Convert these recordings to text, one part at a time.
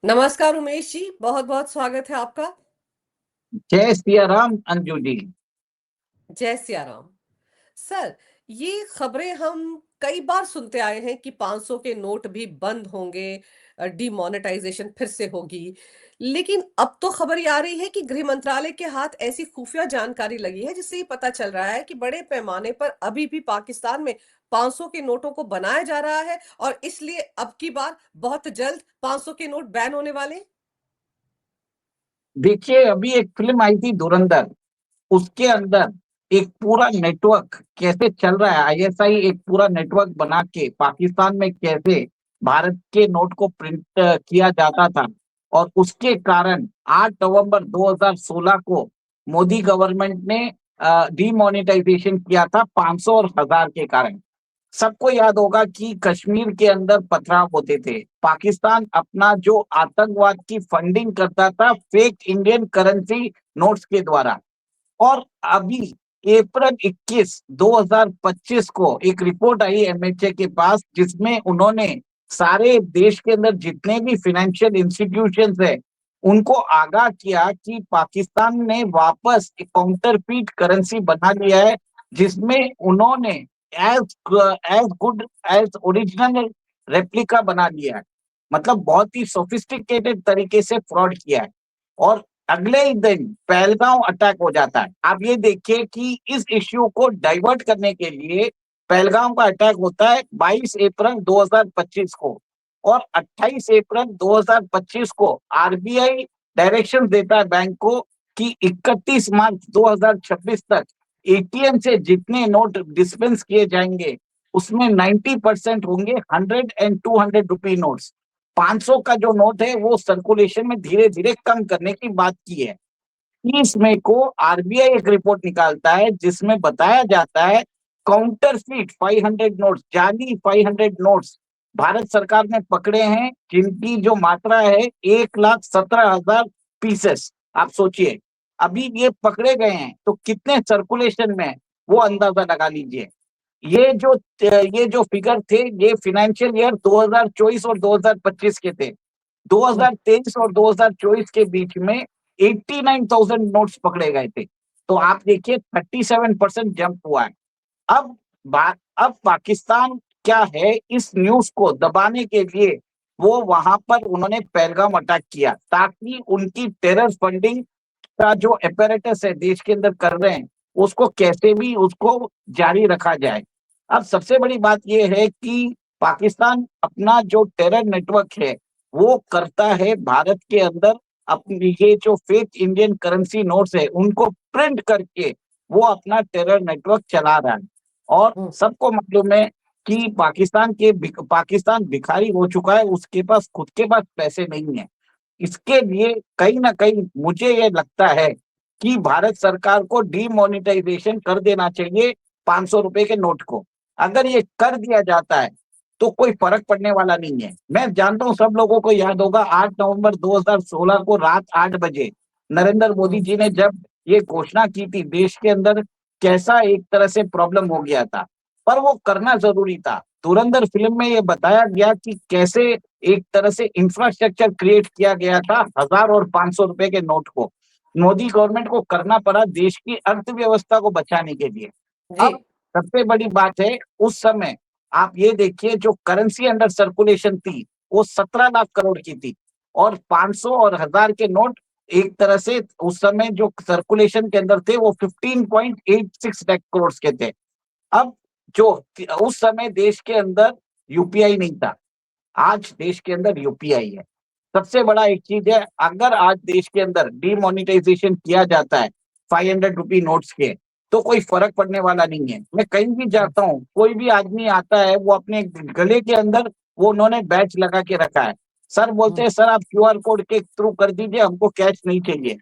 नमस्कार उमेश जी, बहुत-बहुत स्वागत है आपका। जय सिया राम अंजू जी। जय सिया राम। सर, ये खबरें हम कई बार सुनते आए हैं कि 500 के नोट भी बंद होंगे, डिमोनेटाइजेशन फिर से होगी। लेकिन अब तो खबर ये आ रही है कि गृह मंत्रालय के हाथ ऐसी खुफिया जानकारी लगी है जिससे ये पता चल रहा है कि बड़े पैमाने पर अभी भी पाकिस्तान में 500 के नोटों को बनाया जा रहा है और इसलिए अब की बार बहुत जल्द 500 के नोट बैन होने वाले हैं। देखिए, अभी एक फिल्म आई थी धुरंधर, उसके अंदर एक पूरा नेटवर्क कैसे चल रहा है। आईएसआई एक पूरा नेटवर्क बना के पाकिस्तान में कैसे भारत के नोट को प्रिंट किया जाता था, और उसके कारण 8 नवंबर 2016 को मोदी गवर्नमेंट ने डीमोनेटाइजेशन किया था 500 और 1000 के कारण। सबको याद होगा कि कश्मीर के अंदर पथराव होते थे। पाकिस्तान अपना जो आतंकवाद की फंडिंग करता था फेक इंडियन करेंसी नोट्स के द्वारा। और अभी अप्रैल 21 2025 को एक रिपोर्ट आई एमएचए के पास, जिसमें उन्होंने सारे देश के अंदर जितने भी फाइनेंशियल इंस्टीट्यूशंस है उनको आगाह किया कि पाकिस्तान ने वापस एक काउंटरफीट करेंसी बना लिया है, जिसमें उन्होंने as as good as original replica बना लिया है। मतलब बहुत ही सोफिस्टिकेटेड तरीके से फ्रॉड किया है। और अगले ही दिन पहलगांव अटैक हो जाता है। आप ये देखिए कि इस इश्यू को डाइवर्ट करने के लिए पहलगांव का अटैक होता है 22 अप्रैल 2025 को, और 28 अप्रैल 2025 को आरबीआई डायरेक्शन देता है बैंक को कि 31 मार्च 2026 तक एटीएम से जितने नोट डिस्पेंस किए जाएंगे उसमें 90% होंगे 100 एंड 200 रुपी नोट्स। 500 का जो नोट है वो सर्कुलेशन में धीरे धीरे कम करने की बात की है। 30 मई को आरबीआई एक रिपोर्ट निकालता है जिसमें बताया जाता है काउंटरफीट 500 नोट्स, जाली 500 नोट्स भारत सरकार ने पकड़े हैं, जिनकी जो मात्रा है 1,17,000 पीसेस। आप सोचिए, अभी ये पकड़े गए हैं तो कितने सर्कुलेशन में है, वो अंदाजा लगा लीजिए। ये जो फिगर थे ये फाइनेंशियल ईयर 2024 और 2025 के थे। 2023 और 2024 के बीच में 89,000 नोट्स पकड़े गए थे। तो आप देखिए 37% जंप हुआ है। अब अब पाकिस्तान क्या है, इस न्यूज को दबाने के लिए वो वहां पर उन्होंने पहलगाम अटैक किया ताकि उनकी टेरर फंडिंग का जो एपरेटस है देश के अंदर कर रहे हैं उसको कैसे भी उसको जारी रखा जाए। अब सबसे बड़ी बात यह है कि पाकिस्तान अपना जो टेरर नेटवर्क है वो करता है भारत के अंदर। अपनी ये जो फेक इंडियन करेंसी नोट्स है उनको प्रिंट करके वो अपना टेरर नेटवर्क चला रहा है। और हम्म। सबको मालूम है कि पाकिस्तान भिखारी हो चुका है, उसके पास खुद के पास पैसे नहीं है। इसके लिए कहीं ना कहीं मुझे ये लगता है कि भारत सरकार को डीमोनेटाइजेशन कर देना चाहिए 500 रुपए के नोट को। अगर ये कर दिया जाता है तो कोई फर्क पड़ने वाला नहीं है। मैं जानता हूं सब लोगों को याद होगा 8 नवंबर 2016 को रात 8 बजे नरेंद्र मोदी हम्म। जी ने जब ये घोषणा की थी, देश के अंदर कैसा एक तरह से प्रॉब्लम हो गया था, पर वो करना जरूरी था। धुरंधर फिल्म में ये बताया गया कि कैसे एक तरह से इंफ्रास्ट्रक्चर क्रिएट किया गया था 1000 और 500 रुपए के नोट को मोदी गवर्नमेंट को करना पड़ा देश की अर्थव्यवस्था को बचाने के लिए। जी। अब सबसे बड़ी बात है, उस समय आप ये देखिए जो करेंसी अंडर सर्कुलेशन थी वो 17 लाख करोड़ की थी, और 500 और 1000 के नोट एक तरह से उस समय जो सर्कुलेशन के अंदर थे वो 15.86 लाख करोड़ के थे। अब जो उस समय देश के अंदर यूपीआई नहीं था, आज देश के अंदर यूपीआई है। सबसे बड़ा एक चीज है, अगर आज देश के अंदर डीमोनेटाइजेशन किया जाता है 500 रुपी नोट्स के तो कोई फर्क पड़ने वाला नहीं है। मैं कहीं भी जाता हूँ, कोई भी आदमी आता है वो अपने गले के अंदर वो उन्होंने बैच लगा के रखा है। सर बोलते हैं सर आप क्यूआर कोड के थ्रू कर दीजिए, हमको कैश नहीं चाहिए।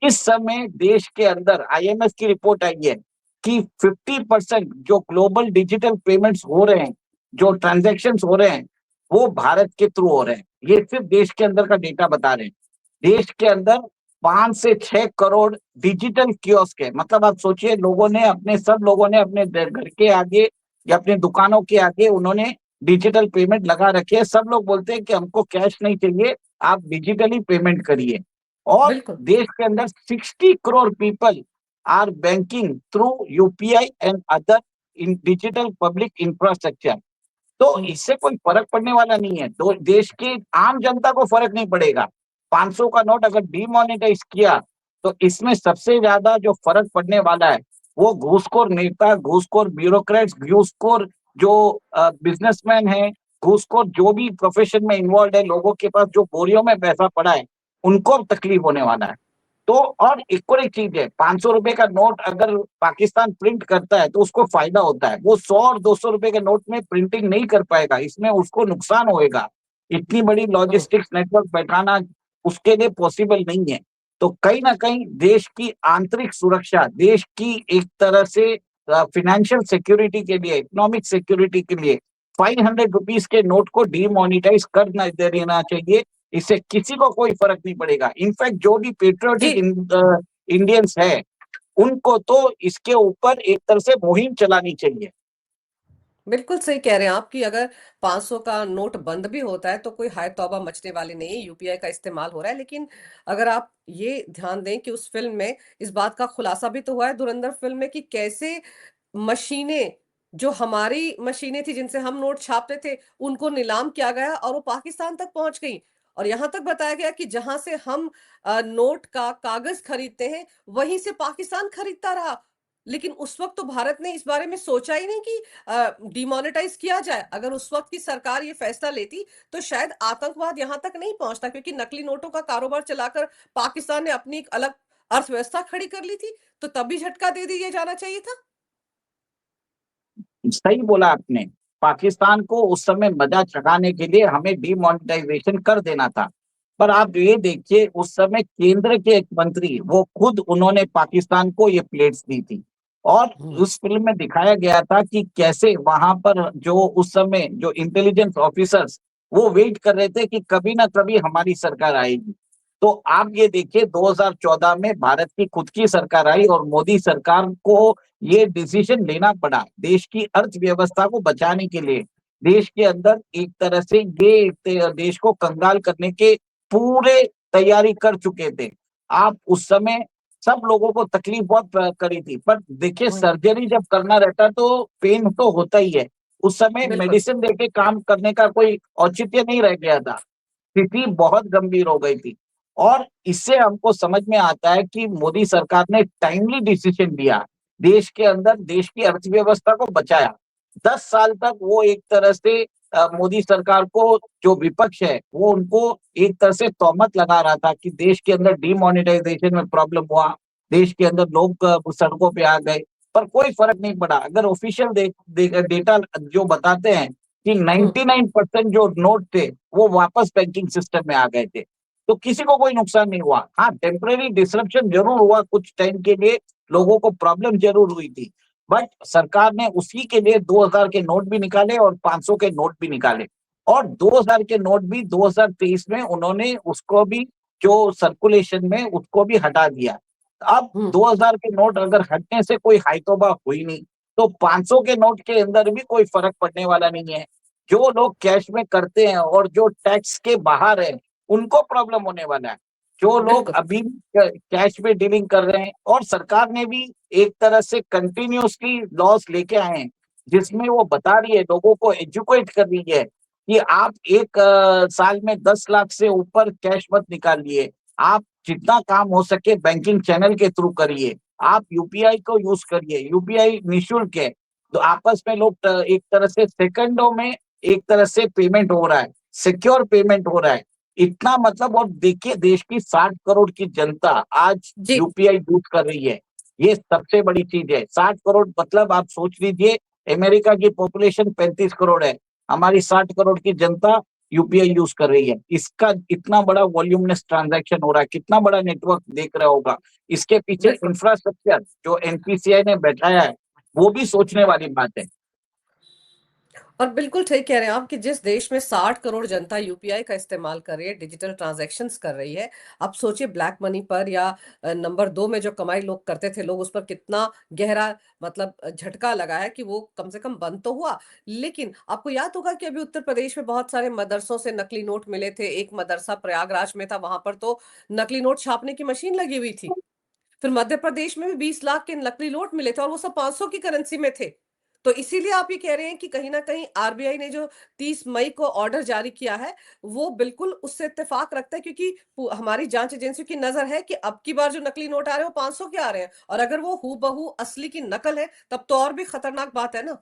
इस समय देश के अंदर आईएमएफ की रिपोर्ट आई है कि 50% जो ग्लोबल डिजिटल पेमेंट्स हो रहे हैं, जो ट्रांजैक्शंस हो रहे हैं वो भारत के थ्रू हो रहे हैं। ये सिर्फ देश के अंदर का डेटा बता रहे हैं। देश के अंदर 5 से 6 करोड़ डिजिटल कियोस्क है। मतलब आप सोचिए, सब लोगों ने अपने घर के आगे या अपने दुकानों के आगे उन्होंने डिजिटल पेमेंट लगा रखे है। सब लोग बोलते हैं कि हमको कैश नहीं चाहिए, आप डिजिटली पेमेंट करिए। और बिल्कुल। देश के अंदर 60 crore people are banking through UPI and other in digital public infrastructure. तो हुँ, इससे कोई फर्क पड़ने वाला नहीं है, तो देश की आम जनता को फर्क नहीं पड़ेगा। 500 का नोट अगर डिमोनेटाइज किया तो इसमें सबसे ज्यादा जो फर्क पड़ने वाला है वो घूसखोर नेता, घूसखोर ब्यूरोक्रेट्स, घूसखोर जो बिजनेसमैन है, घूसखोर जो भी प्रोफेशन में इन्वॉल्व है, लोगों के पास जो बोरियों में पैसा पड़ा है, उनको अब तकलीफ होने वाला है। तो और एक और एक चीज है, 500 रुपए का नोट अगर पाकिस्तान प्रिंट करता है तो उसको फायदा होता है, वो 100 और 200 रुपए के नोट में प्रिंटिंग नहीं कर पाएगा, इसमें उसको नुकसान होएगा। इतनी बड़ी हुँ, लॉजिस्टिक्स नेटवर्क बैठाना उसके लिए पॉसिबल नहीं है। तो कहीं ना कहीं देश की आंतरिक सुरक्षा, देश की एक तरह से फिनेंशियल सिक्योरिटी के लिए, इकोनॉमिक सिक्योरिटी के लिए 500 रुपीज के नोट को डीमोनिटाइज कर दे देना चाहिए। इससे किसी को कोई फर्क नहीं पड़ेगा। इनफैक्ट जो भी जी। पेट्रियोटिक इंडियंस है उनको तो इसके ऊपर एक तरह से मुहिम चलानी चाहिए। बिल्कुल सही कह रहे हैं आप कि अगर 500 का नोट बंद भी होता है तो कोई हाय तौबा मचने वाली नहीं है, यूपीआई का इस्तेमाल हो रहा है। लेकिन अगर आप ये ध्यान दें कि उस फ़िल्म में इस बात का खुलासा भी तो हुआ है धुरंधर फ़िल्म में कि कैसे मशीनें, जो हमारी मशीनें थी जिनसे हम नोट छापते थे, उनको नीलाम किया गया और वो पाकिस्तान तक पहुँच गई। और यहाँ तक बताया गया कि जहाँ से हम नोट का कागज़ खरीदते हैं, वहीं से पाकिस्तान खरीदता रहा। लेकिन उस वक़्त तो भारत ने इस बारे में सोचा ही नहीं कि डिमोनेटाइज़ किया जाए। अगर उस वक़्त की सरकार ये फैसला लेती, तो शायद आतंकवाद यहाँ तक नहीं पहुँचता, क्योंकि नकली नोटों का कारोबार चलाकर पाकिस्तान ने अपनी एक अलग अर्थव्यवस्था खड़ी कर ली थी, तो तब भी झटका दे दिया जाना चाहिए था। सही बोला आपने। पाकिस्तान को उस समय मजा चखाने के लिए हमें डिमोनेटाइजेशन कर देना था। पर आप ये देखिए, उस समय केंद्र के एक मंत्री वो खुद उन्होंने पाकिस्तान को ये प्लेट्स दी थी। और हुँ, उस फिल्म में दिखाया गया था कि कैसे वहां पर जो उस समय जो इंटेलिजेंस ऑफिसर्स वो वेट कर रहे थे कि कभी ना कभी हमारी सरकार आएगी। तो आप ये देखिए, 2014 में भारत की खुद की सरकार आई और मोदी सरकार को ये डिसीजन लेना पड़ा देश की अर्थव्यवस्था को बचाने के लिए। देश के अंदर एक तरह से ये देश को कंगाल करने के पूरे तैयारी कर चुके थे। आप उस समय सब लोगों को तकलीफ बहुत करी थी, पर देखिए हुँ, सर्जरी जब करना रहता तो पेन तो होता ही है। उस समय बिल्कुल। मेडिसिन देके काम करने का कोई औचित्य नहीं रह गया था, स्थिति बहुत गंभीर हो गई थी। और इससे हमको समझ में आता है कि मोदी सरकार ने टाइमली डिसीजन लिया, देश के अंदर देश की अर्थव्यवस्था को बचाया। 10 साल तक वो एक तरह से मोदी सरकार को जो विपक्ष है वो उनको एक तरह से तोहमत लगा रहा था कि देश के अंदर डिमोनेटाइजेशन में प्रॉब्लम हुआ, देश के अंदर लोग सड़कों पे आ गए। पर कोई फर्क नहीं पड़ा। अगर ऑफिशियल डेटा जो बताते हैं कि हुँ, 99% जो नोट थे वो वापस बैंकिंग सिस्टम में आ गए थे, तो किसी को कोई नुकसान नहीं हुआ। हाँ, टेम्परेरी डिसरप्शन जरूर हुआ, कुछ टाइम के लिए लोगों को प्रॉब्लम जरूर हुई थी। बट सरकार ने उसी के लिए 2000 के नोट भी निकाले और 500 के नोट भी निकाले। और 2000 के नोट भी 2023 में उन्होंने उसको भी जो सर्कुलेशन में उसको भी हटा दिया। अब हुँ, 2000 के नोट अगर हटने से कोई हाइतोबा हुई नहीं, तो 500 के नोट के अंदर भी कोई फर्क पड़ने वाला नहीं है। जो लोग कैश में करते हैं और जो टैक्स के बाहर है उनको प्रॉब्लम होने वाला है। जो लोग बिल्कुल। अभी कैश में डीलिंग कर रहे हैं, और सरकार ने भी एक तरह से कंटिन्यूअसली लॉस लेके आए हैं जिसमें वो बता रही है, लोगों को एजुकेट कर रही है कि आप एक साल में 10 लाख से ऊपर कैश मत निकालिए, आप जितना काम हो सके बैंकिंग चैनल के थ्रू करिए, आप यूपीआई को यूज करिए, यूपीआई निःशुल्क है। तो आपस में लोग एक तरह से सेकंडों में एक तरह से पेमेंट हो रहा है, सिक्योर पेमेंट हो रहा है। इतना मतलब, और देखिए देश की 60 करोड़ की जनता आज जी। यूपीआई यूज कर रही है। ये सबसे बड़ी चीज है। 60 करोड़ मतलब आप सोच लीजिए, अमेरिका की पॉपुलेशन 35 करोड़ है, हमारी 60 करोड़ की जनता यूपीआई यूज कर रही है। इसका इतना बड़ा वॉल्यूमनेस ट्रांजैक्शन हो रहा है, कितना बड़ा नेटवर्क देख रहा होगा। इसके पीछे बिल्कुल। इंफ्रास्ट्रक्चर जो एनपीसीआई ने बैठाया है वो भी सोचने वाली बात है। और बिल्कुल सही कह रहे हैं आप कि जिस देश में 60 करोड़ जनता यूपीआई का इस्तेमाल कर रही है, डिजिटल ट्रांजैक्शंस कर रही है, आप सोचिए ब्लैक मनी पर या नंबर 2 में जो कमाई लोग करते थे, लोग उस पर कितना गहरा मतलब झटका लगा है कि वो कम से कम बंद तो हुआ। लेकिन आपको याद होगा कि अभी उत्तर प्रदेश में बहुत सारे मदरसों से नकली नोट मिले थे। एक मदरसा प्रयागराज में था, वहाँ पर तो नकली नोट छापने की मशीन लगी हुई थी। फिर मध्य प्रदेश में भी 20 लाख के नकली नोट मिले थे और वो सब 500 की करेंसी में थे। तो इसीलिए आप ये कह रहे हैं कि कहीं न कहीं आरबीआई ने जो 30 मई को ऑर्डर जारी किया है, वो बिल्कुल उससे इत्तेफ़ाक रखता है, क्योंकि हमारी जाँच एजेंसियों की नज़र है कि अब की बार जो नकली नोट आ रहे हैं, वो 500 के आ रहे हैं और अगर वो हूबहू असली की नकल है, तब तो और भी खतरनाक बात है ना।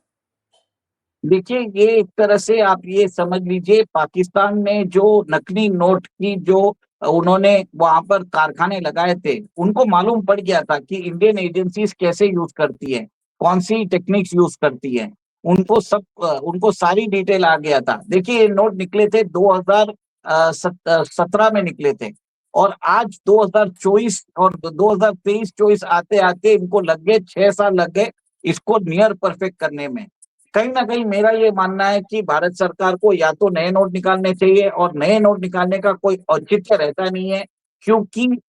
देखिए, ये एक तरह से आप ये समझ लीजिए, पाकिस्तान में जो नकली नोट की जो उन्होंने वहां पर कारखाने लगाए थे, उनको मालूम पड़ गया था कि इंडियन एजेंसीज कैसे यूज करती है, कौन सी टेक्निक्स यूज करती है। उनको सारी डिटेल आ गया था। देखिए, ये नोट निकले थे 2017 में निकले थे, और आज 2024 और 2023-24 आते आते इनको लग गए 6 साल लग गए इसको नियर परफेक्ट करने में। कहीं ना कहीं मेरा ये मानना है कि भारत सरकार को या तो नए नोट निकालने चाहिए, और नए नोट निकालने का कोई औचित्य रहता नहीं है, क्योंकि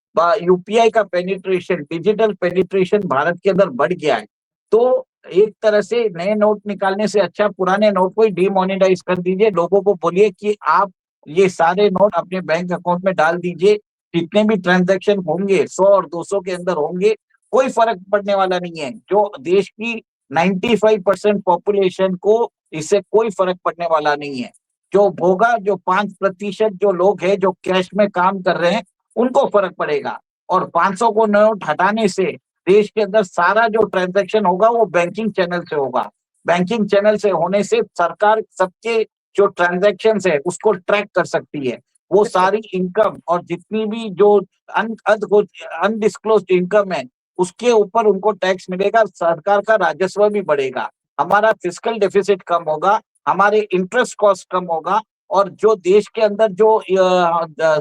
यूपीआई का पेनिट्रेशन, डिजिटल पेनिट्रेशन भारत के अंदर बढ़ गया है। तो एक तरह से नए नोट निकालने से अच्छा पुराने नोट को ही डिमोनेटाइज कर दीजिए। लोगों को बोलिए कि आप ये सारे नोट अपने बैंक अकाउंट में डाल दीजिए, जितने भी ट्रांजैक्शन होंगे 100 और 200 के अंदर होंगे, कोई फर्क पड़ने वाला नहीं है। जो देश की 95% पॉपुलेशन को इससे कोई फर्क पड़ने वाला नहीं है। जो होगा, जो 5% जो लोग हैं जो कैश में काम कर रहे हैं, उनको फर्क पड़ेगा। और 500 को नोट हटाने से देश के अंदर सारा जो ट्रांजैक्शन होगा वो बैंकिंग चैनल से होगा। बैंकिंग चैनल से होने से सरकार सबके जो ट्रांजैक्शन है उसको ट्रैक कर सकती है। वो बिल्कुल। सारी इनकम और जितनी भी जो अनडिस्क्लोज्ड इनकम है, उसके ऊपर उनको टैक्स मिलेगा, सरकार का राजस्व भी बढ़ेगा, हमारा फिस्कल डेफिसिट कम होगा, हमारे इंटरेस्ट कॉस्ट कम होगा, और जो देश के अंदर जो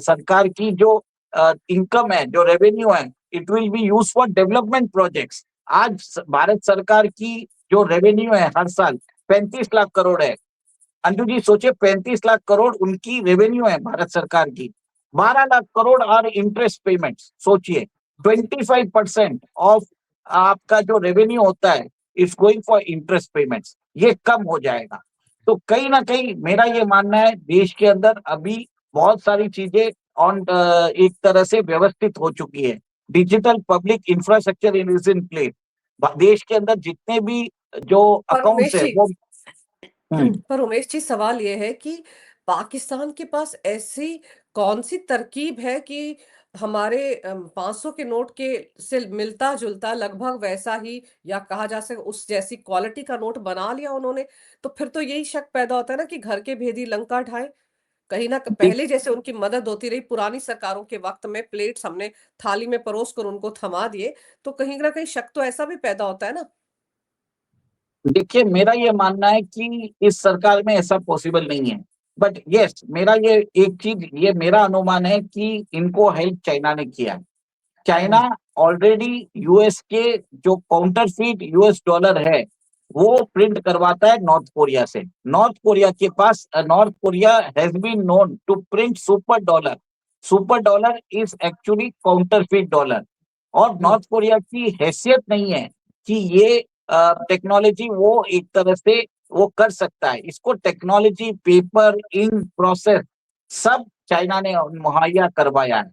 सरकार की जो इनकम है, जो रेवेन्यू है, it will be use for development projects. आज भारत सरकार की जो रेवेन्यू है हर साल 35 लाख करोड़ है। अंजू जी सोचिए, 35 लाख करोड़ उनकी रेवेन्यू है भारत सरकार की। 12 लाख करोड़ और इंटरेस्ट पेमेंट, सोचिए 25% ऑफ आपका जो रेवेन्यू होता है is going for interest payments, ये कम हो जाएगा। तो कहीं ना कहीं मेरा ये मानना है, देश के अंदर अभी बहुत सारी चीजें ऑन एक तरह से व्यवस्थित हो चुकी है। Digital public infrastructure is in place. देश के अंदर जितने भी जो पर अकाउंट्स उमेश है जी वो। हम्म। पर उमेश जी, सवाल ये है कि पाकिस्तान के पास ऐसी कौन सी तरकीब है कि हमारे 500 के नोट के से मिलता जुलता लगभग वैसा ही, या कहा जा सके उस जैसी क्वालिटी का नोट बना लिया उन्होंने। तो फिर तो यही शक पैदा होता है ना कि घर के भेदी लंका ढाए। कहीं ना पहले जैसे उनकी मदद होती रही पुरानी सरकारों के वक्त में, प्लेट्स हमने थाली में परोस कर उनको थमा दिए, तो कहीं ना कहीं शक तो ऐसा भी पैदा होता है ना। देखिए, मेरा ये मानना है कि इस सरकार में ऐसा पॉसिबल नहीं है। बट यस, मेरा ये एक चीज, ये मेरा अनुमान है कि इनको हेल्प चाइना ने किया। चाइना हम्म। ऑलरेडी यूएस के जो काउंटरफीट यूएस डॉलर है वो प्रिंट करवाता है नॉर्थ कोरिया से। North Korea has been known to print super dollar. Super dollar is actually counterfeit dollar. और हम्म। नॉर्थ कोरिया की हैसियत नहीं है कि ये टेक्नोलॉजी वो एक तरह से वो कर सकता है। इसको टेक्नोलॉजी, पेपर, इंक, प्रोसेस सब चाइना ने मुहैया करवाया है।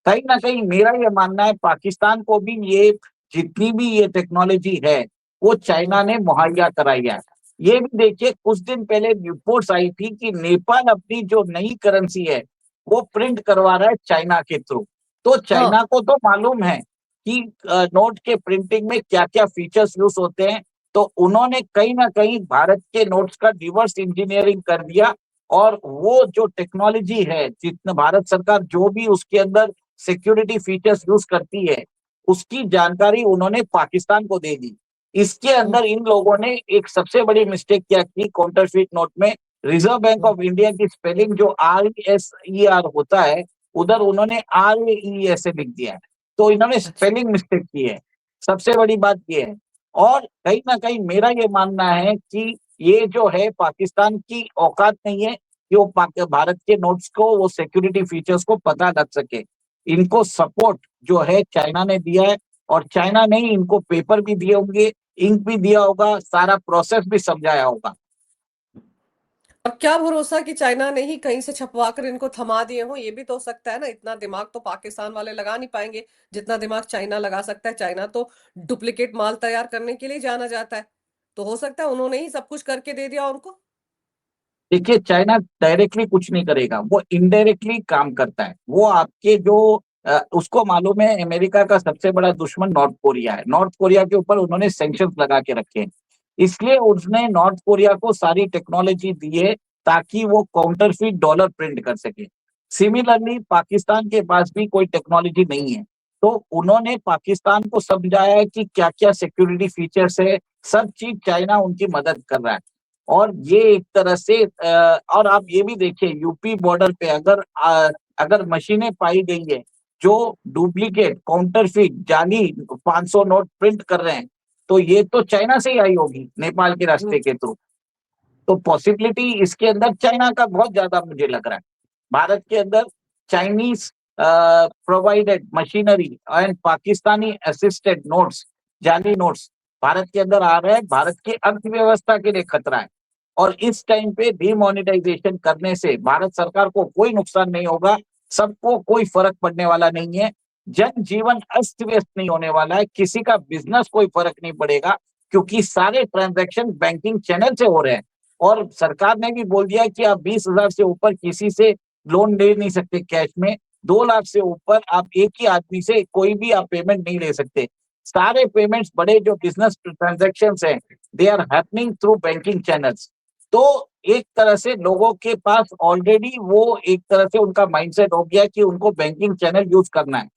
कहीं ना कहीं मेरा ये मानना है, पाकिस्तान को भी ये जितनी भी ये टेक्नोलॉजी है वो हम्म। चाइना ने मुहैया कराई है। ये भी देखिए, कुछ दिन पहले रिपोर्ट्स आई थी कि नेपाल अपनी जो नई करेंसी है वो प्रिंट करवा रहा है चाइना के थ्रू। तो हाँ। चाइना को तो मालूम है कि नोट के प्रिंटिंग में क्या क्या फीचर्स यूज होते हैं। तो उन्होंने कहीं ना कहीं भारत के नोट्स का रिवर्स इंजीनियरिंग कर दिया, और वो जो टेक्नोलॉजी है, जितना भारत सरकार जो भी उसके अंदर सिक्योरिटी फीचर्स यूज करती है, उसकी जानकारी उन्होंने पाकिस्तान को दे दी। इसके हम्म। अंदर इन लोगों ने एक सबसे बड़ी मिस्टेक क्या की, काउंटरफीट नोट में reserve bank hmm. Of India की स्पेलिंग जो RESER होता है, उधर उन्होंने RAE ऐसे लिख दिया है। तो इन्होंने अच्छा। स्पेलिंग मिस्टेक की है, सबसे बड़ी बात ये है। और कहीं ना कहीं मेरा ये मानना है कि ये जो है पाकिस्तान की औकात नहीं है कि वो भारत के नोट्स को, वो सिक्योरिटी फीचर्स को पता लग सके। इनको सपोर्ट जो है चाइना ने दिया है, और चाइना ने ही इनको पेपर भी दिए होंगे, इंक भी दिया होगा, सारा प्रोसेस भी समझाया होगा। और क्या भरोसा कि चाइना ने ही कहीं से छपवा कर इनको थमा दिए हों, ये भी तो हो सकता है ना। इतना दिमाग तो पाकिस्तान वाले लगा नहीं पाएंगे जितना दिमाग चाइना लगा सकता है। चाइना तो डुप्लीकेट माल तैयार करने के लिए जाना जाता है, तो हो सकता है उन्होंने ही सब कुछ करके दे दिया उनको। देखिए, चाइना डायरेक्टली कुछ नहीं करेगा, वो इनडायरेक्टली काम करता है। वो आपके जो उसको मालूम है अमेरिका का सबसे बड़ा दुश्मन नॉर्थ कोरिया है, नॉर्थ कोरिया के ऊपर उन्होंने सैंक्शंस लगा के रखे हैं। इसलिए उसने नॉर्थ कोरिया को सारी टेक्नोलॉजी दी है ताकि वो काउंटरफीट डॉलर प्रिंट कर सके। सिमिलरली पाकिस्तान के पास भी कोई टेक्नोलॉजी नहीं है, तो उन्होंने पाकिस्तान को समझाया है कि क्या क्या सिक्योरिटी फीचर्स है, सब चीज चाइना उनकी मदद कर रहा है। और ये एक तरह से और आप ये भी देखिए, यूपी बॉर्डर पे अगर मशीनें पाई गई है जो डुप्लीकेट काउंटरफीट जाली 500 नोट प्रिंट कर रहे हैं, तो ये तो चाइना से ही आई होगी, नेपाल के हम्म। रास्ते के थ्रू। तो पॉसिबिलिटी इसके अंदर चाइना का बहुत ज्यादा मुझे लग रहा है। भारत के अंदर Chinese provided machinery and Pakistani assisted notes, जाली नोट्स भारत के अंदर आ रहे हैं, भारत की अर्थव्यवस्था के लिए खतरा है। और इस टाइम पे डिमोनेटाइजेशन करने से भारत सरकार को कोई नुकसान नहीं होगा, सबको कोई फर्क पड़ने वाला नहीं है। जनजीवन अस्त व्यस्त नहीं होने वाला है, किसी का बिजनेस कोई फर्क नहीं पड़ेगा, क्योंकि सारे ट्रांजैक्शन बैंकिंग चैनल से हो रहे हैं। और सरकार ने भी बोल दिया कि आप 20,000 से ऊपर किसी से लोन ले नहीं सकते कैश में, 2 लाख से ऊपर आप एक ही आदमी से कोई भी आप पेमेंट नहीं ले सकते। सारे पेमेंट्स, बड़े जो बिजनेस ट्रांजेक्शन हैं, they are happening through banking channels. तो एक तरह से लोगों के पास ऑलरेडी वो एक तरह से उनका माइंडसेट हो गया कि उनको बैंकिंग चैनल यूज करना है।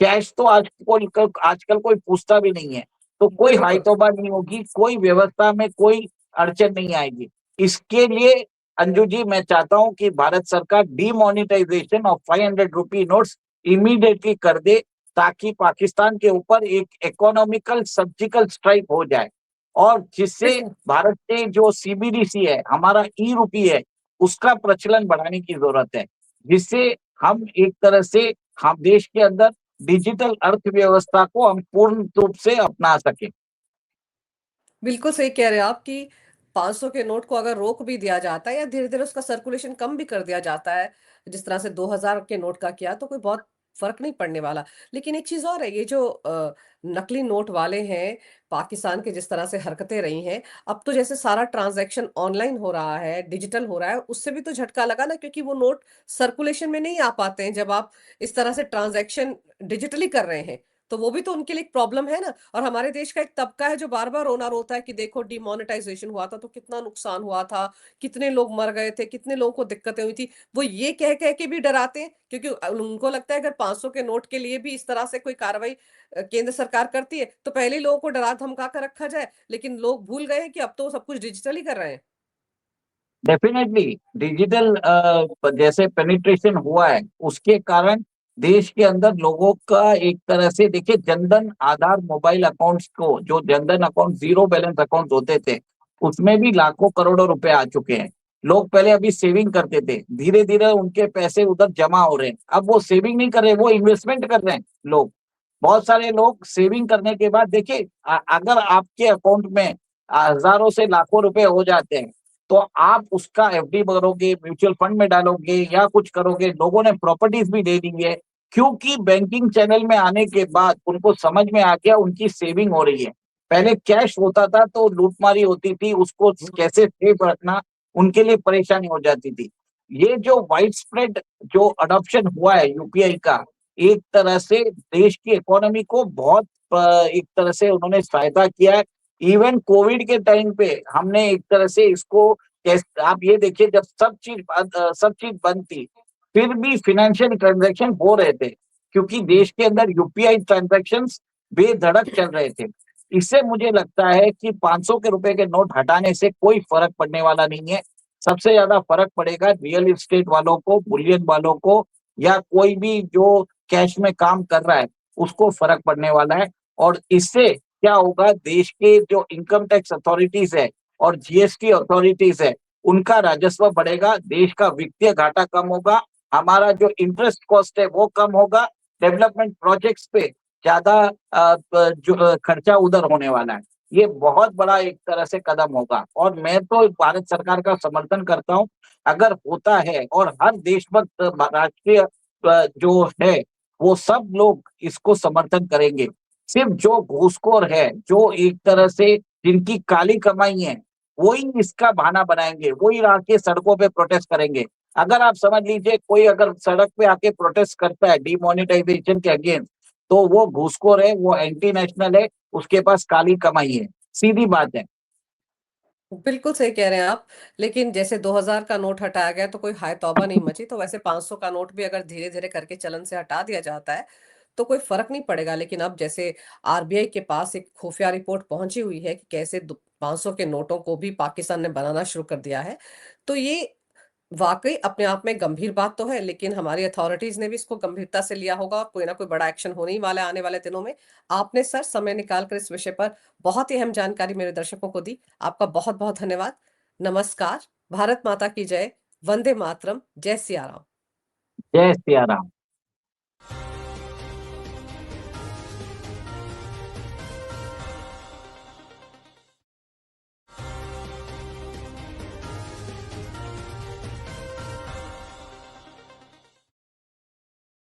कैश तो आजकल कोई पूछता भी नहीं है, तो कोई बिल्कुल। हाइतोबा नहीं होगी, कोई व्यवस्था में कोई अड़चन नहीं आएगी। इसके लिए अंजू जी, मैं चाहता हूं कि भारत सरकार demonetization of 500 rupee notes immediately कर दे, ताकि पाकिस्तान के ऊपर एक इकोनॉमिकल सर्जिकल स्ट्राइक हो जाए, और जिससे देखिए, भारत के जो सीबीडीसी है, हमारा ई रुपी है, उसका प्रचलन बढ़ाने की जरूरत है, जिससे हम एक तरह से हम देश के अंदर डिजिटल अर्थव्यवस्था को हम पूर्ण रूप से अपना सके। बिल्कुल सही कह रहे हैं आप कि 500 के नोट को अगर रोक भी दिया जाता है या धीरे-धीरे उसका सर्कुलेशन कम भी कर दिया जाता है, जिस तरह से 2000 के नोट का किया, तो कोई बहुत फ़र्क नहीं पड़ने वाला। लेकिन एक चीज़ और है, ये जो नकली नोट वाले हैं, पाकिस्तान की जिस तरह से हरकतें रही हैं, अब तो जैसे सारा ट्रांज़ैक्शन ऑनलाइन हो रहा है, डिजिटल हो रहा है, उससे भी तो झटका लगा ना, क्योंकि वो नोट सर्कुलेशन में नहीं आ पाते हैं जब आप इस तरह से ट्रांज़ैक्शन डिजिटली कर रहे हैं। तो वो भी तो उनके लिए एक प्रॉब्लम है ना। और हमारे देश का एक तबका है जो बार-बार रोना रोता है कि देखो डिमोनेटाइजेशन हुआ था तो कितना नुकसान हुआ था, कितने लोग मर गए थे, कितने लोगों को दिक्कतें हुई थी। वो ये कह-कह के भी डराते हैं, क्योंकि उनको लगता है अगर 500 के नोट के लिए भी इस तरह से कोई कार्रवाई केंद्र सरकार करती है, तो पहले ही लोगों को डरा धमका कर रखा जाए। लेकिन लोग भूल गए हैं कि अब तो सब कुछ डिजिटल ही कर रहे हैं। डेफिनेटली डिजिटल जैसे पेनिट्रेशन हुआ है, उसके कारण देश के अंदर लोगों का एक तरह से, देखिए, जनधन आधार मोबाइल अकाउंट्स को, जो Jan Dhan account zero balance account होते थे, उसमें भी लाखों करोड़ों रुपए आ चुके हैं। लोग पहले अभी सेविंग करते थे, धीरे धीरे उनके पैसे उधर जमा हो रहे हैं। अब वो सेविंग नहीं कर रहे, वो इन्वेस्टमेंट कर रहे हैं लोग। बहुत सारे लोग सेविंग करने के बाद, देखिए, अगर आपके अकाउंट में हजारों से लाखों रुपए हो जाते हैं, तो आप उसका एफडी करोगे, म्यूचुअल फंड में डालोगे या कुछ करोगे। लोगों ने प्रॉपर्टीज भी दे दी है, क्योंकि बैंकिंग चैनल में आने के बाद उनको समझ में आ गया उनकी सेविंग हो रही है। पहले कैश होता था तो लूटमारी होती थी, उसको कैसे सेफ रखना उनके लिए परेशानी हो जाती थी। ये जो वाइड स्प्रेड जो अडॉप्शन हुआ है यूपीआई का, एक तरह से देश की इकोनॉमी को बहुत एक तरह से उन्होंने सहायता किया है। इवन कोविड के टाइम पे हमने एक तरह से इसको, आप ये देखिए, जब सब चीज बंद थी, फिर भी फिनेंशियल ट्रांजैक्शन हो रहे थे, क्योंकि देश के अंदर यूपीआई ट्रांजैक्शन बेधड़क चल रहे थे। इससे मुझे लगता है कि 500 के रुपए के नोट हटाने से कोई फर्क पड़ने वाला नहीं है। सबसे ज्यादा फर्क पड़ेगा रियल एस्टेट वालों को, बुलियन वालों को, या कोई भी जो कैश में काम कर रहा है, उसको फर्क पड़ने वाला है। और इससे क्या होगा, देश के जो इनकम टैक्स अथॉरिटीज है, और जीएसटी अथॉरिटीज है, उनका राजस्व बढ़ेगा, देश का वित्तीय घाटा कम होगा, हमारा जो इंटरेस्ट कॉस्ट है वो कम होगा, डेवलपमेंट प्रोजेक्ट्स पे ज्यादा जो खर्चा उधर होने वाला है। ये बहुत बड़ा एक तरह से कदम होगा और मैं तो भारत सरकार का समर्थन करता हूँ। अगर होता है और हर देशभक्त राष्ट्रीय जो है वो सब लोग इसको समर्थन करेंगे। सिर्फ जो घूसखोर है, जो एक तरह से जिनकी काली कमाई है, वही इसका बहाना बनाएंगे, वही आके सड़कों पे प्रोटेस्ट करेंगे। अगर आप समझ लीजिए कोई अगर सड़क पे आके प्रोटेस्ट करता है डिमोनेटाइजेशन के अगेंस्ट, तो वो घूसखोर है, वो एंटी नेशनल है, उसके पास काली कमाई है, सीधी बात है। बिल्कुल सही कह रहे हैं आप। लेकिन जैसे 2000 का नोट हटाया गया तो कोई हाय तौबा नहीं मची, तो वैसे 500 का नोट भी अगर धीरे धीरे करके चलन से हटा दिया जाता है तो कोई फर्क नहीं पड़ेगा। लेकिन अब जैसे आरबीआई के पास एक खुफिया रिपोर्ट पहुंची हुई है कि कैसे 500 के नोटों को भी पाकिस्तान ने बनाना शुरू कर दिया है, तो ये वाकई अपने आप में गंभीर बात तो है। लेकिन हमारी अथॉरिटीज ने भी इसको गंभीरता से लिया होगा और कोई ना कोई बड़ा एक्शन होने ही वाला है आने वाले दिनों में। आपने सर समय निकाल कर इस विषय पर बहुत ही अहम जानकारी मेरे दर्शकों को दी। आपका बहुत बहुत धन्यवाद। नमस्कार। भारत माता की जय। वंदे मातरम। जय सिया राम। जय सिया राम।